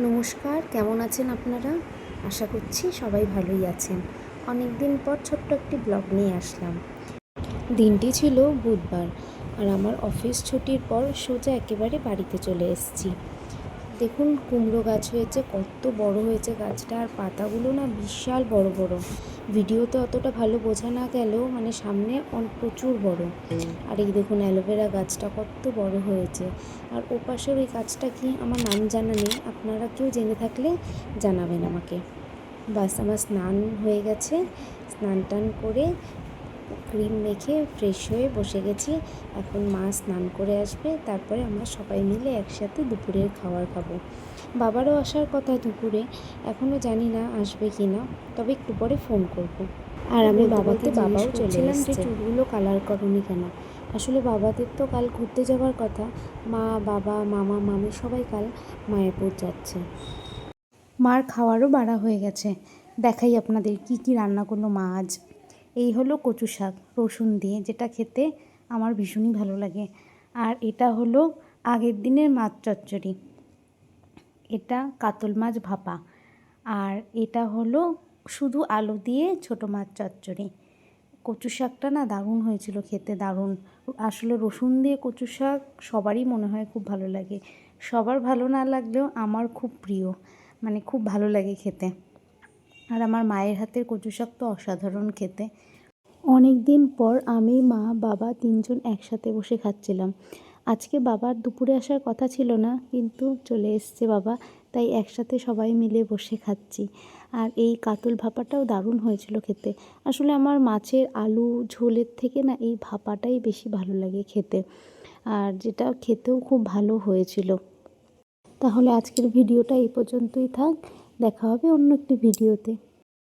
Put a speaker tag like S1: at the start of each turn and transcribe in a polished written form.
S1: নমস্কার, কেমন আছেন আপনারা? আশা করছি সবাই ভালোই আছেন। অনেক দিন পর ছোট্ট একটি ব্লগ নিয়ে আসলাম। দিনটি ছিল বুধবার, আর আমার অফিস ছুটির পর সোজা একেবারে বাড়িতে চলে এসেছি। দেখুন কুমড়ো গাছ হয়েছে, কত বড় হয়েছে গাছটা, আর পাতাগুলো না বিশাল বড় বড়। ভিডিওতে অতটা ভালো বোঝা না গেলেও মানে সামনে প্রচুর বড়। আর এই দেখুন অ্যালোভেরা গাছটা কত বড় হয়েছে। আর ওপাশের ওই গাছটা কি আমার নাম জানা নেই, আপনারা কেউ জেনে থাকলে জানাবেন আমাকে। বাস আমার স্নান হয়ে গেছে, স্নান টান করে ক্রিম মেখে ফ্রেশ হয়ে বসে গেছি। এখন মা স্নান করে আসবে, তারপরে আমরা সবাই মিলে একসাথে দুপুরের খাবার খাবো। বাবারও আসার কথা দুপুরে, এখনও জানি না আসবে কি না, তবে একটু পরে ফোন করব। আর আমি বাবাকে বাবাও চলে এসেছে, যে চুলগুলো কালার করনি কেন। আসলে বাবাদের তো কাল ঘুরতে যাওয়ার কথা, মা বাবা মামা মামি সবাই কাল মায়াপুর যাচ্ছে। মার খাওয়ারও বাড়া হয়ে গেছে। দেখাই আপনাদের কি কি রান্না করলো মা আজ। এই হলো কচু শাক রসুন দিয়ে, যেটা খেতে আমার ভীষণই ভালো লাগে। আর এটা হলো আগের দিনের মাছ চচ্চড়ি, এটা কাতল মাছ ভাপা, আর এটা হলো শুধু আলু দিয়ে ছোটো মাছ চচ্চড়ি। কচু শাকটা না দারুণ হয়েছিল খেতে, দারুণ। আসলে রসুন দিয়ে কচু শাক সবারই মনে হয় খুব ভালো লাগে, সবার ভালো না লাগলেও আমার খুব প্রিয়, মানে খুব ভালো লাগে খেতে। আর আমার মায়ের হাতের কচু শাক তো অসাধারণ খেতে। অনেক দিন পর আমি মা বাবা তিনজন একসাথে বসে খাচ্ছিলাম। আজকে বাবার দুপুরে আসার কথা ছিল না, কিন্তু চলে এসছে বাবা, তাই একসাথে সবাই মিলে বসে খাচ্ছি। আর এই কাতল ভাপাটাও দারুণ হয়েছিল খেতে। আসলে আমার মাছের আলু ঝোলের থেকে না এই ভাপাটাই বেশি ভালো লাগে খেতে, আর যেটা খেতেও খুব ভালো হয়েছিল। তাহলে আজকের ভিডিওটা এই পর্যন্তই থাক, দেখা হবে অন্য একটি ভিডিওতে।